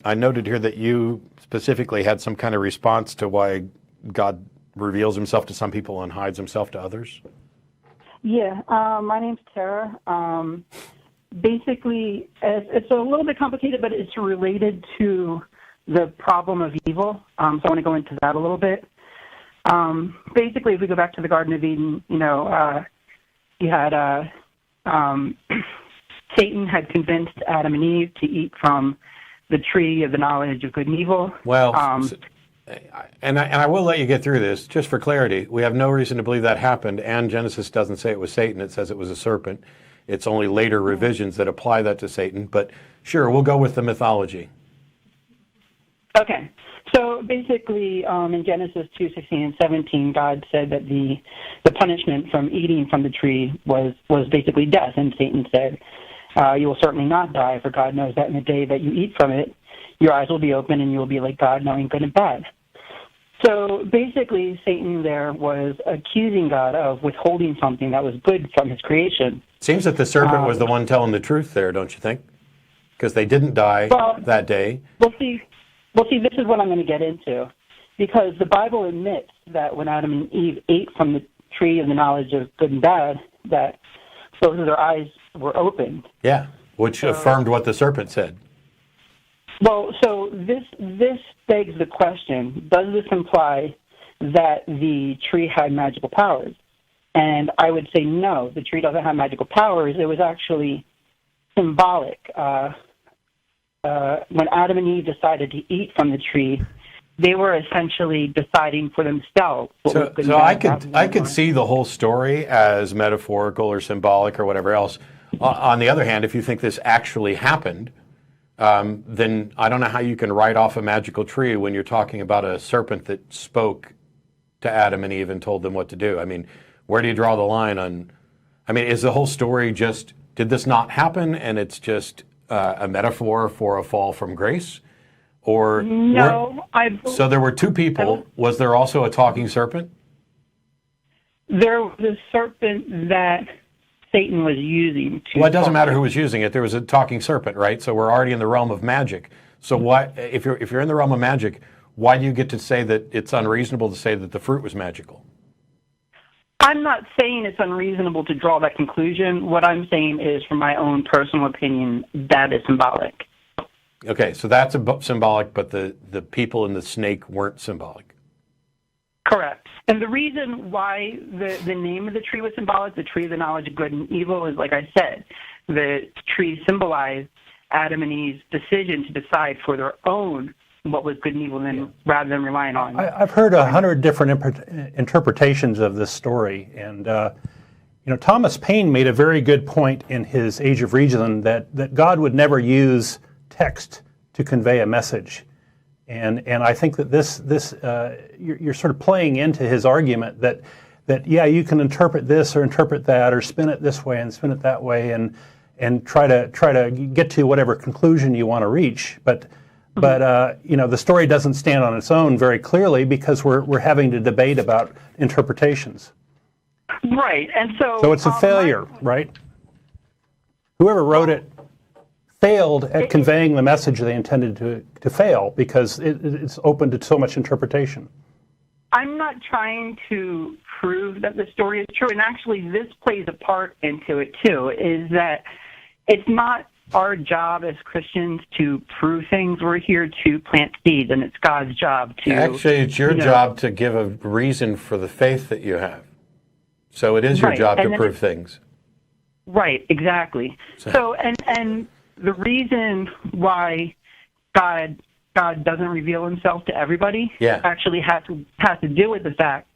I noted here that you specifically had some kind of response to why God reveals himself to some people and hides himself to others. Yeah, my name's Tara. Basically, it's a little bit complicated, but it's related to the problem of evil. So I want to go into that a little bit. Basically, if we go back to the Garden of Eden, you had Satan had convinced Adam and Eve to eat from the tree of the knowledge of good and evil. Well, and I will let you get through this, just for clarity. We have no reason to believe that happened, and Genesis doesn't say it was Satan. It says it was a serpent. It's only later revisions that apply that to Satan. But sure, we'll go with the mythology. Okay. So basically, in Genesis 2:16 and 17, God said that the punishment from eating from the tree was basically death. And Satan said, you will certainly not die, for God knows that in the day that you eat from it, your eyes will be open and you will be like God, knowing good and bad. So basically, Satan there was accusing God of withholding something that was good from his creation. Seems that the serpent was the one telling the truth there, don't you think? Because they didn't die that day. Well, see, this is what I'm going to get into. Because the Bible admits that when Adam and Eve ate from the tree of the knowledge of good and bad, that both of their eyes were opened. Yeah, which affirmed what the serpent said. Well, so this begs the question, does this imply that the tree had magical powers? And I would say no, the tree doesn't have magical powers. It was actually symbolic. When Adam and Eve decided to eat from the tree, they were essentially deciding for themselves. So I could see the whole story as metaphorical or symbolic or whatever else. On the other hand, if you think this actually happened, then I don't know how you can write off a magical tree when you're talking about a serpent that spoke to Adam and Eve and told them what to do. I mean, where do you draw the line on? I mean, is the whole story just, did this not happen and it's just a metaphor for a fall from grace? Or no, so there were two people. Was there also a talking serpent? There was a serpent that Satan was using to... Well, it doesn't matter who was using it. There was a talking serpent, right? So we're already in the realm of magic. So why, if you're in the realm of magic, why do you get to say that it's unreasonable to say that the fruit was magical? I'm not saying it's unreasonable to draw that conclusion. What I'm saying is, from my own personal opinion, that is symbolic. Okay, so that's symbolic, but the people in the snake weren't symbolic. Correct. And the reason why the name of the tree was symbolic, the tree of the knowledge of good and evil, is, like I said, the tree symbolized Adam and Eve's decision to decide for their own what was good and evil, rather than relying on... I've heard 100 different interpretations of this story, and Thomas Paine made a very good point in his Age of Reason that God would never use text to convey a message. And I think that this you're sort of playing into his argument that yeah, you can interpret this or interpret that or spin it this way and spin it that way and try to get to whatever conclusion you want to reach. But the story doesn't stand on its own very clearly because we're having to debate about interpretations. Right, and so it's a failure, right? Whoever wrote it failed at conveying the message they intended to fail because it's open to so much interpretation. I'm not trying to prove that the story is true, and actually this plays a part into it too, is that it's not our job as Christians to prove things. We're here to plant seeds, and it's God's job to... Actually, it's your job to give a reason for the faith that you have. So it is your job to prove things. Right, exactly. So and the reason why God doesn't reveal himself to everybody actually has to do with the fact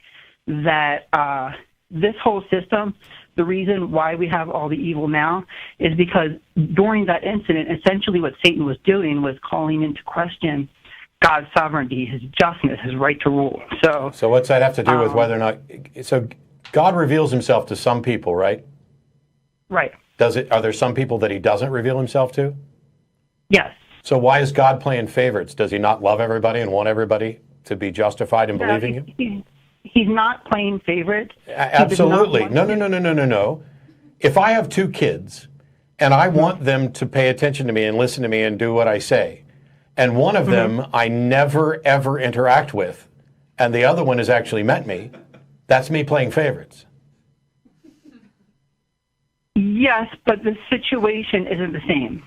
that this whole system, the reason why we have all the evil now is because during that incident, essentially what Satan was doing was calling into question God's sovereignty, his justness, his right to rule. So what's that have to do with whether or not... So God reveals himself to some people, right? Right. Are there some people that he doesn't reveal himself to? Yes. So why is God playing favorites? Does he not love everybody and want everybody to be justified in believing him? He's not playing favorites. Absolutely. No. If I have two kids and I want them to pay attention to me and listen to me and do what I say, and one of them I never, ever interact with, and the other one has actually met me, that's me playing favorites. Yes, but the situation isn't the same.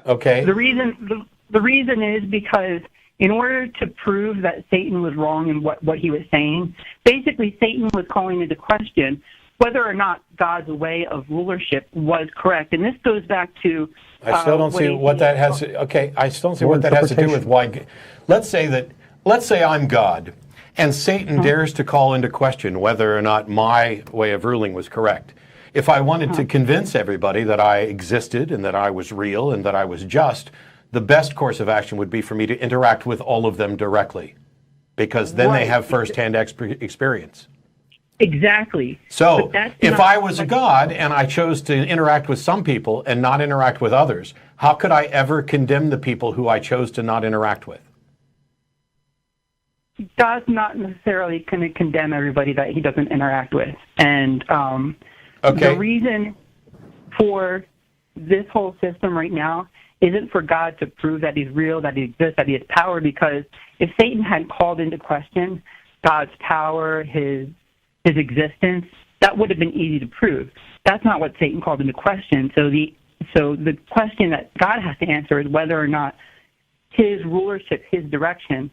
Okay. The reason is because in order to prove that Satan was wrong in what he was saying, basically Satan was calling into question whether or not God's way of rulership was correct. And this goes back to... I still don't see what that has to... Okay, I still don't see what that has to do with why... Let's say I'm God, and Satan dares to call into question whether or not my way of ruling was correct. If I wanted to convince everybody that I existed and that I was real and that I was just, the best course of action would be for me to interact with all of them directly, because then they have firsthand experience. Exactly. So if I was a God and I chose to interact with some people and not interact with others, how could I ever condemn the people who I chose to not interact with? God's not necessarily going to condemn everybody that he doesn't interact with. And the reason for this whole system right now isn't for God to prove that he's real, that he exists, that he has power, because if Satan had called into question God's power, his existence, that would have been easy to prove. That's not what Satan called into question. So the question that God has to answer is whether or not his rulership, his direction,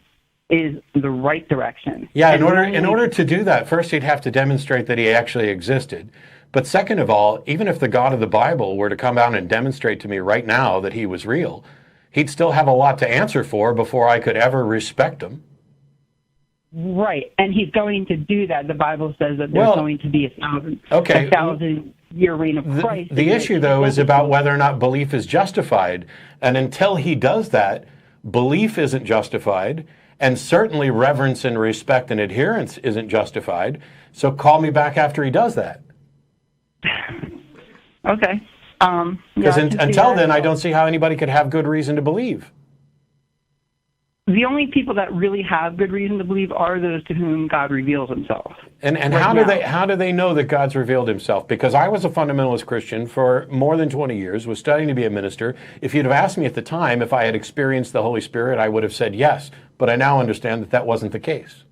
is the right direction. Yeah, in order to do that, first he'd have to demonstrate that he actually existed. But second of all, even if the God of the Bible were to come out and demonstrate to me right now that he was real, he'd still have a lot to answer for before I could ever respect him. Right, and he's going to do that. The Bible says that there's going to be a 1,000-year reign of Christ. The issue, though, is about whether or not belief is justified. And until he does that, belief isn't justified, and certainly reverence and respect and adherence isn't justified. So call me back after he does that. Okay. Because until then, I don't see how anybody could have good reason to believe. The only people that really have good reason to believe are those to whom God reveals himself. And how do they know that God's revealed himself? Because I was a fundamentalist Christian for more than 20 years, was studying to be a minister. If you'd have asked me at the time if I had experienced the Holy Spirit, I would have said yes. But I now understand that that wasn't the case.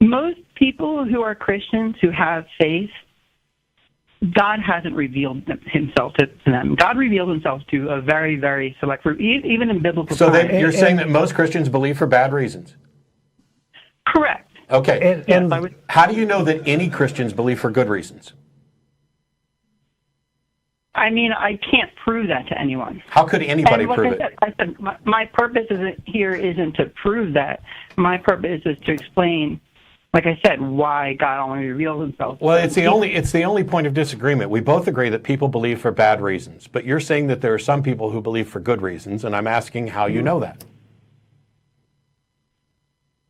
Most people who are Christians who have faith, God hasn't revealed himself to them. God reveals himself to a very, very select group, even in biblical times. So you're saying that most Christians believe for bad reasons? Correct. Okay. And how do you know that any Christians believe for good reasons? I mean, I can't prove that to anyone. How could anybody prove it? I said my purpose isn't to prove that. My purpose is to explain, like I said, why God only reveals himself. Well, it's the only point of disagreement. We both agree that people believe for bad reasons, but you're saying that there are some people who believe for good reasons, and I'm asking how you know that.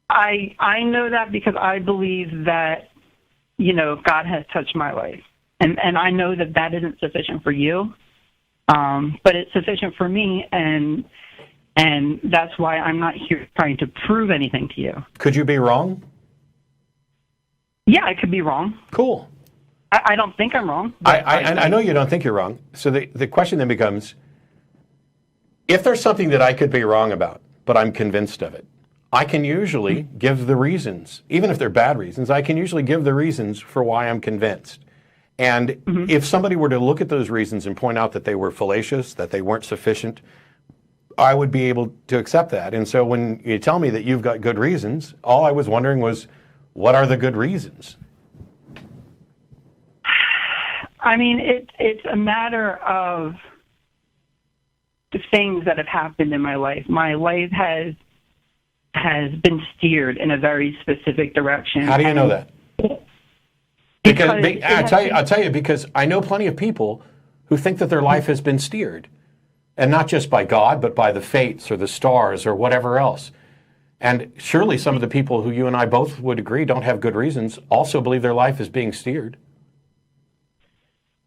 I know that because I believe that, God has touched my life. And I know that that isn't sufficient for you, but it's sufficient for me, and that's why I'm not here trying to prove anything to you. Could you be wrong? Yeah, I could be wrong. Cool. I don't think I'm wrong. I know you don't think you're wrong. So the question then becomes, if there's something that I could be wrong about, but I'm convinced of it, I can usually give the reasons. Even if they're bad reasons, I can usually give the reasons for why I'm convinced. And if somebody were to look at those reasons and point out that they were fallacious, that they weren't sufficient, I would be able to accept that. And so when you tell me that you've got good reasons, all I was wondering was, what are the good reasons? I mean, it's a matter of the things that have happened in my life. My life has been steered in a very specific direction. How do you know that? Because I'll tell you, because I know plenty of people who think that their life has been steered, and not just by God, but by the fates or the stars or whatever else. And surely some of the people who you and I both would agree don't have good reasons also believe their life is being steered.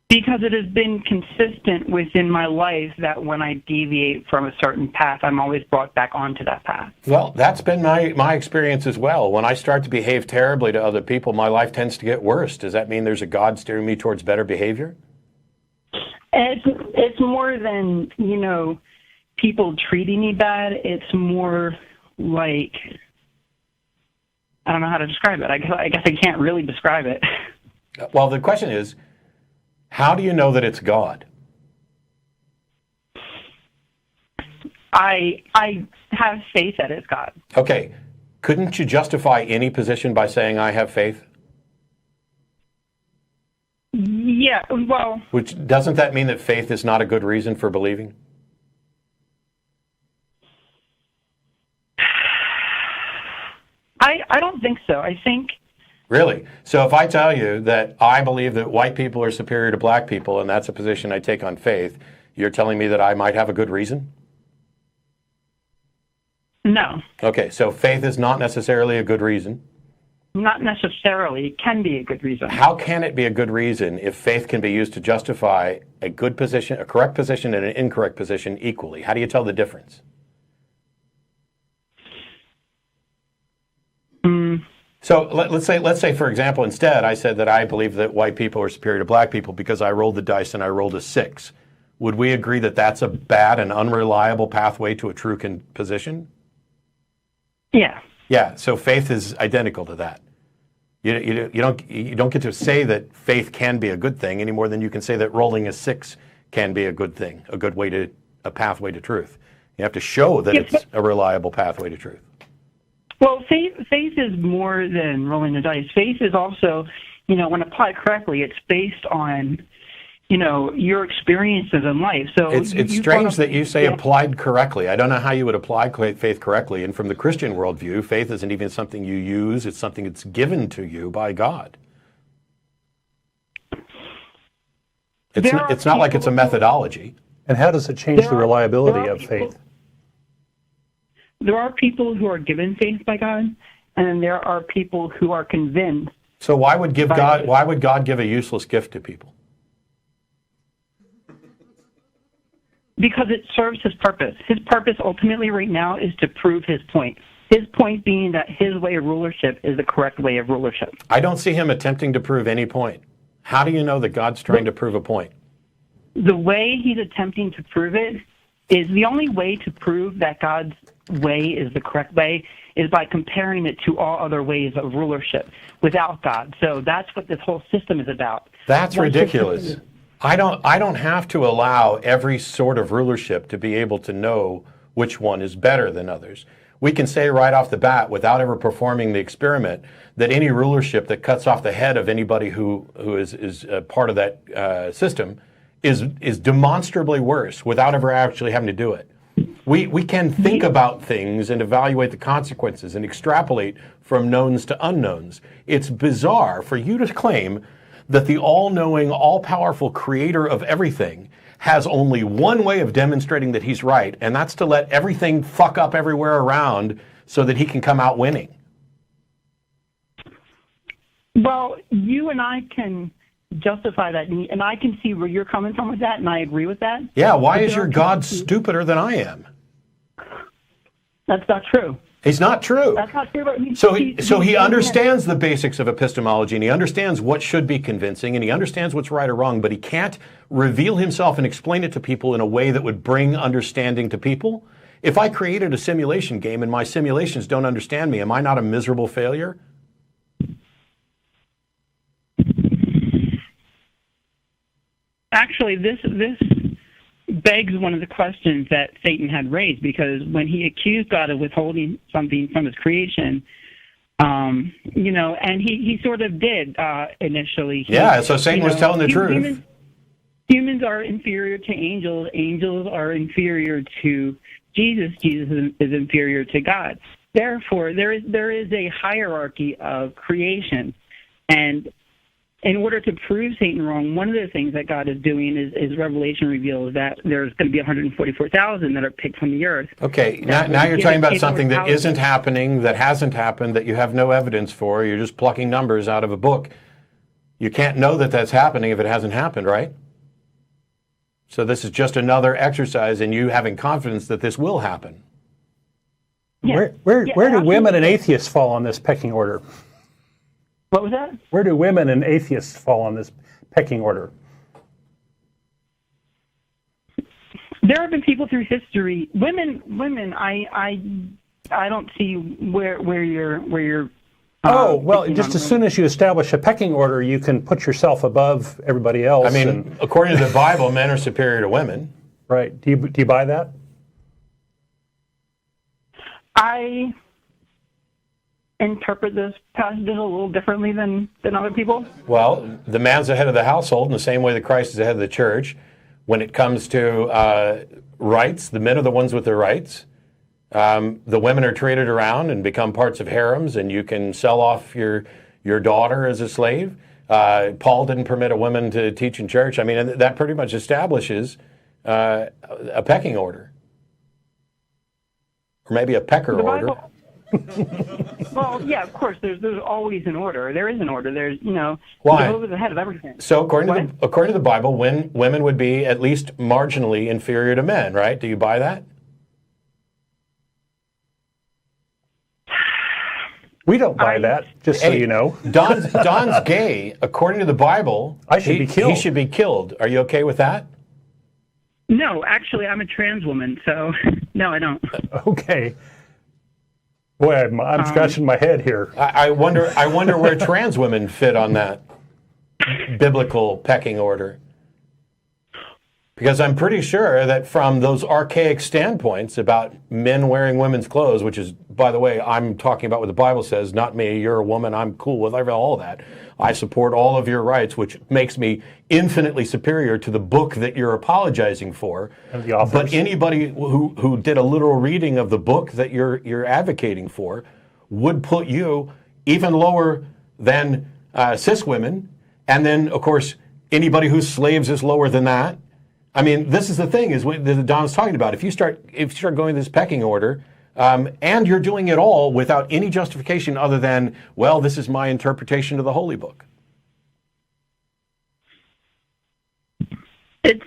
Because it has been consistent within my life that when I deviate from a certain path, I'm always brought back onto that path. Well, that's been my experience as well. When I start to behave terribly to other people, my life tends to get worse. Does that mean there's a God steering me towards better behavior? It's more than, people treating me bad. It's more like, I don't know how to describe it. I guess I can't really describe it. Well, the question is, how do you know that it's God? I have faith that it's God. Okay. Couldn't you justify any position by saying I have faith? Yeah, well... Which, doesn't that mean that faith is not a good reason for believing? I don't think so. I think... Really? So if I tell you that I believe that white people are superior to black people, and that's a position I take on faith, you're telling me that I might have a good reason? No. Okay, so faith is not necessarily a good reason? Not necessarily. It can be a good reason. How can it be a good reason if faith can be used to justify a good position, a correct position, and an incorrect position equally? How do you tell the difference? So let's say, for example, instead I said that I believe that white people are superior to black people because I rolled the dice and I rolled a 6. Would we agree that that's a bad and unreliable pathway to a true position? Yeah. Yeah. So faith is identical to that. You don't get to say that faith can be a good thing any more than you can say that rolling a 6 can be a good thing, a pathway to truth. You have to show that it's a reliable pathway to truth. Well, faith is more than rolling the dice. Faith is also, when applied correctly, it's based on, your experiences in life. So it's strange that you say applied correctly. I don't know how you would apply faith correctly. And from the Christian worldview, faith isn't even something you use. It's something that's given to you by God. It's not like it's a methodology. And how does it change the reliability of faith? There are people who are given faith by God, and there are people who are convinced. So why would God give a useless gift to people? Because it serves his purpose. His purpose ultimately right now is to prove his point. His point being that his way of rulership is the correct way of rulership. I don't see him attempting to prove any point. How do you know that God's trying to prove a point? The way he's attempting to prove it is the only way to prove that God's way is the correct way is by comparing it to all other ways of rulership without God. So that's what this whole system is about. That's ridiculous. I don't have to allow every sort of rulership to be able to know which one is better than others. We can say right off the bat, without ever performing the experiment, that any rulership that cuts off the head of anybody who is part of that system is demonstrably worse without ever actually having to do it. We can think about things and evaluate the consequences and extrapolate from knowns to unknowns. It's bizarre for you to claim that the all-knowing, all-powerful creator of everything has only one way of demonstrating that he's right, and that's to let everything fuck up everywhere around so that he can come out winning. Well, you and I can justify that, and I can see where you're coming from with that, and I agree with that. Yeah, why is your God stupider than I am? That's not true. It's not true. That's not true. But so he understands the basics of epistemology, and he understands what should be convincing, and he understands what's right or wrong, but he can't reveal himself and explain it to people in a way that would bring understanding to people. If I created a simulation game and my simulations don't understand me, am I not a miserable failure? Actually, this begs one of the questions that Satan had raised, because when he accused God of withholding something from his creation, and he sort of did initially. So Satan was telling the truth. Humans are inferior to angels. Angels are inferior to Jesus. Jesus is inferior to God. Therefore, there is a hierarchy of creation, and in order to prove Satan wrong, one of the things that God is doing is Revelation reveals that there's going to be 144,000 that are picked from the earth. Okay, now you're talking about something that isn't happening, that hasn't happened, that you have no evidence for. You're just plucking numbers out of a book. You can't know that that's happening if it hasn't happened, right? So this is just another exercise in you having confidence that this will happen. Yeah. Where do women and atheists fall on this pecking order? What was that? Where do women and atheists fall on this pecking order? There have been people through history, women. I don't see where you're. Just as soon as you establish a pecking order, you can put yourself above everybody else. I mean, according to the Bible, men are superior to women. Right. Do you buy that? I interpret this passage a little differently than other people. Well, the man's the head of the household in the same way that Christ is the head of the church. When it comes to rights, the men are the ones with the rights. The women are traded around and become parts of harems, and you can sell off your daughter as a slave. Paul didn't permit a woman to teach in church. I mean, that pretty much establishes a pecking order. Or maybe a pecker order. Well, yeah, of course. There's always an order. There is an order. There's, Why? Jehovah's the head of everything. So according to the Bible, women would be at least marginally inferior to men, right? Do you buy that? We don't buy that, just so you know. Don's gay. According to the Bible, I should be killed. He should be killed. Are you okay with that? No, actually, I'm a trans woman, so no, I don't. Okay. Boy, I'm scratching my head here. I wonder where trans women fit on that biblical pecking order. Because I'm pretty sure that from those archaic standpoints about men wearing women's clothes, which is, by the way, I'm talking about what the Bible says, not me, you're a woman, I'm cool with all that. I support all of your rights, which makes me infinitely superior to the book that you're apologizing for. And the authors. But anybody who did a literal reading of the book that you're advocating for would put you even lower than cis women. And then, of course, anybody who's slaves is lower than that. I mean, this is the thing is what Don's talking about. If you start going this pecking order, and you're doing it all without any justification other than, well, this is my interpretation of the Holy Book. It's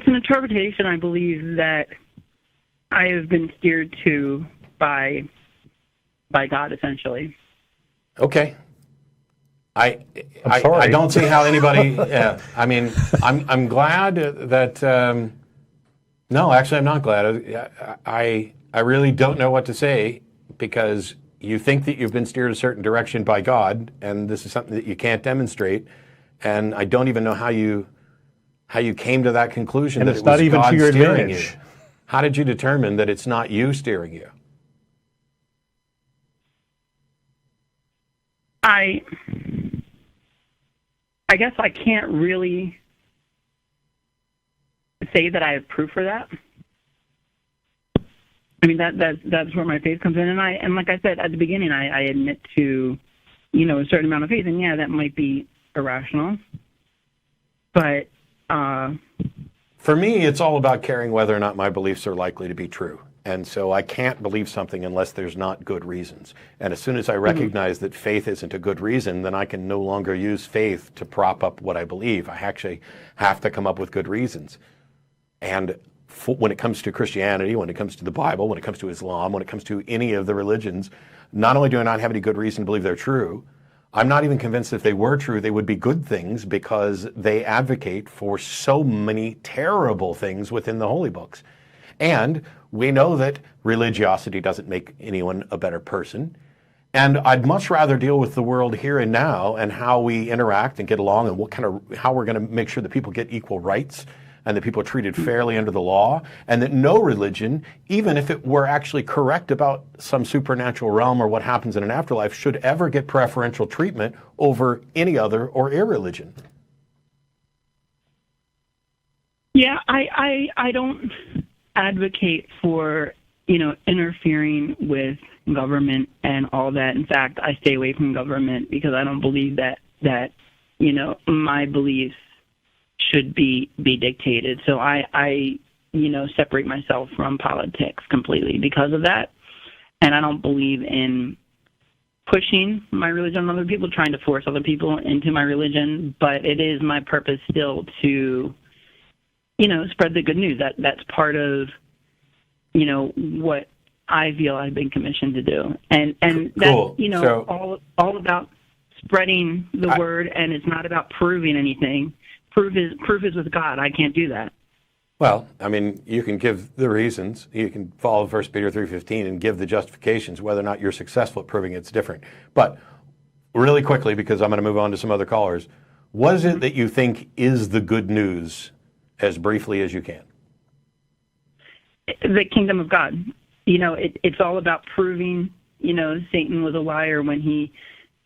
an interpretation, I believe, that I have been steered to by God, essentially. Okay. I don't see how anybody. I mean, I'm glad that. No, actually, I'm not glad. I really don't know what to say because you think that you've been steered a certain direction by God, and this is something that you can't demonstrate. And I don't even know how you came to that conclusion and that it's it was not even God to your steering advantage. you. How did you determine that it's not you steering you? I guess I can't really say that I have proof for that. I mean, that's where my faith comes in, and like I said at the beginning, I admit to, a certain amount of faith, and yeah, that might be irrational, but for me, it's all about caring whether or not my beliefs are likely to be true. And so I can't believe something unless there's not good reasons. And as soon as I recognize that faith isn't a good reason, then I can no longer use faith to prop up what I believe. I actually have to come up with good reasons. And when it comes to Christianity, when it comes to the Bible, when it comes to Islam, when it comes to any of the religions, not only do I not have any good reason to believe they're true, I'm not even convinced if they were true, they would be good things because they advocate for so many terrible things within the holy books. And we know that religiosity doesn't make anyone a better person. And I'd much rather deal with the world here and now and how we interact and get along and how we're going to make sure that people get equal rights and that people are treated fairly under the law, and that no religion, even if it were actually correct about some supernatural realm or what happens in an afterlife, should ever get preferential treatment over any other or irreligion. Yeah, I don't advocate for, interfering with government and all that. In fact, I stay away from government because I don't believe that my beliefs should be dictated. So I separate myself from politics completely because of that. And I don't believe in pushing my religion on other people, trying to force other people into my religion. But it is my purpose still to, spread the good news. That's part of, what I feel I've been commissioned to do. And cool. that's, all about spreading the word, and it's not about proving anything. Proof is with God. I can't do that. Well, I mean, you can give the reasons. You can follow 1 Peter 3:15 and give the justifications. Whether or not you're successful at proving it's different. But really quickly, because I'm going to move on to some other callers, what is it that you think is the good news, as briefly as you can? The kingdom of God. It's all about proving, Satan was a liar when he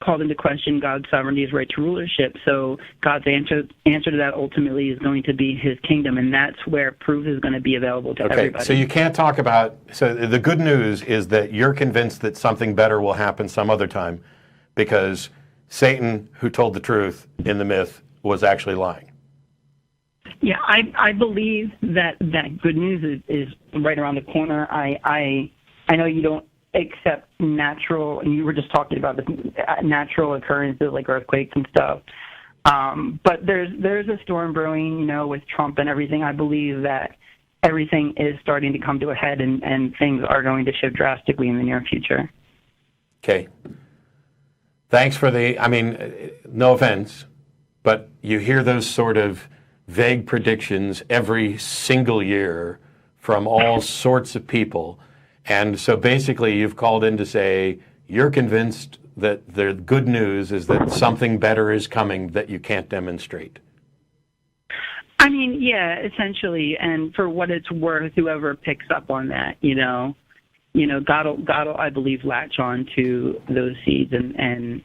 called into question God's sovereignty, his right to rulership. So God's answer to that ultimately is going to be his kingdom, and that's where proof is going to be available to everybody. So you can't talk about, so the good news is that you're convinced that something better will happen some other time because Satan, who told the truth in the myth, was actually lying. Yeah, I believe that good news is right around the corner. I know you don't accept natural, and you were just talking about the natural occurrences like earthquakes and stuff. But there's a storm brewing, with Trump and everything. I believe that everything is starting to come to a head, and things are going to shift drastically in the near future. Okay. Thanks for no offense, but you hear those sort of vague predictions every single year from all sorts of people. And so basically you've called in to say you're convinced that the good news is that something better is coming that you can't demonstrate. I mean, yeah, essentially. And for what it's worth, whoever picks up on that, God will, I believe, latch on to those seeds and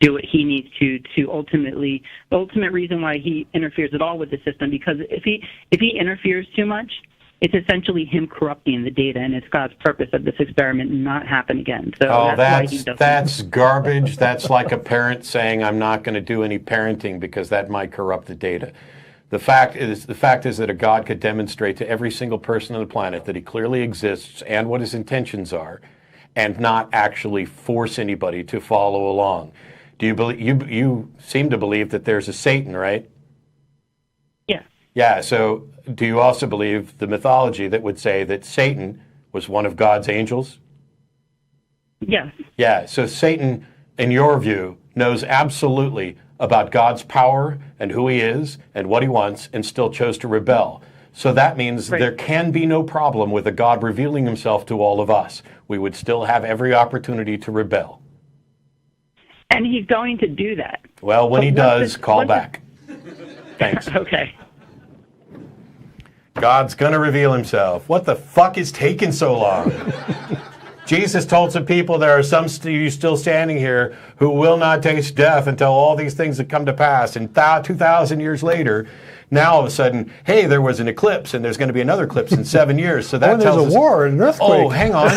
do what he needs to ultimately, the ultimate reason why he interferes at all with the system, because if he interferes too much, it's essentially him corrupting the data, and it's God's purpose that this experiment not happen again. So that's garbage. That's like a parent saying, I'm not going to do any parenting because that might corrupt the data. The fact is that a God could demonstrate to every single person on the planet that he clearly exists and what his intentions are, and not actually force anybody to follow along. Do you believe you seem to believe that there's a Satan, right? Yeah. Yeah, so do you also believe the mythology that would say that Satan was one of God's angels? Yes. Yeah, so Satan, in your view, knows absolutely about God's power and who he is and what he wants, and still chose to rebel. So that means there can be no problem with a God revealing himself to all of us. We would still have every opportunity to rebel. And he's going to do that. Well, when he does, call back. Thanks. Okay. God's going to reveal himself. What the fuck is taking so long? Jesus told some people, there are some you still standing here who will not taste death until all these things have come to pass. And 2,000 years later, now all of a sudden, hey, there was an eclipse, and there's going to be another eclipse in 7 years. So that tells us... there's a war, an earthquake. Oh, hang on.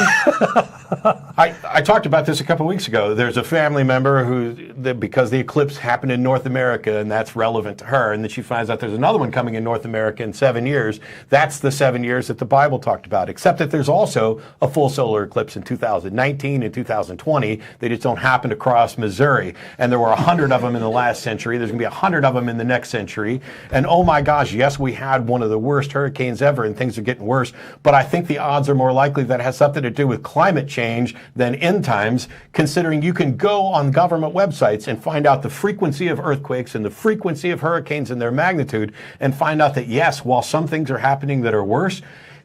I talked about this a couple weeks ago. There's a family member who, because the eclipse happened in North America, and that's relevant to her, and then she finds out there's another one coming in North America in 7 years. That's the 7 years that the Bible talked about, except that there's also a full solar eclipse in 2019 and 2020. They just don't happen to cross Missouri. And there were 100 of them in the last century. There's going to be 100 of them in the next century. And oh my gosh, yes, we had one of the worst hurricanes ever, and things are getting worse. But I think the odds are more likely that it has something to do with climate change than end times, considering you can go on government websites and find out the frequency of earthquakes and the frequency of hurricanes and their magnitude, and find out that yes, while some things are happening that are worse,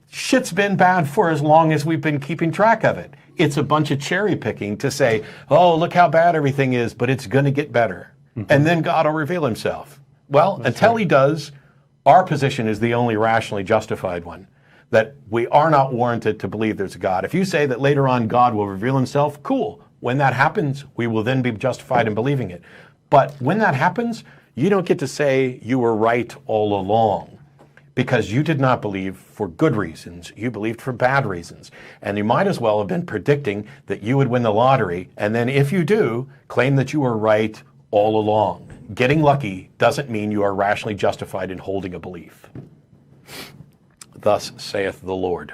shit's been bad for as long as we've been keeping track of it. It's a bunch of cherry picking to say, oh, look how bad everything is, but it's going to get better. Mm-hmm. And then God will reveal himself. Well, until he does, our position is the only rationally justified one, that we are not warranted to believe there's a God. If you say that later on God will reveal himself, cool. When that happens, we will then be justified in believing it. But when that happens, you don't get to say you were right all along, because you did not believe for good reasons. You believed for bad reasons. And you might as well have been predicting that you would win the lottery, and then if you do, claim that you were right all along. Getting lucky doesn't mean you are rationally justified in holding a belief. Thus saith the Lord.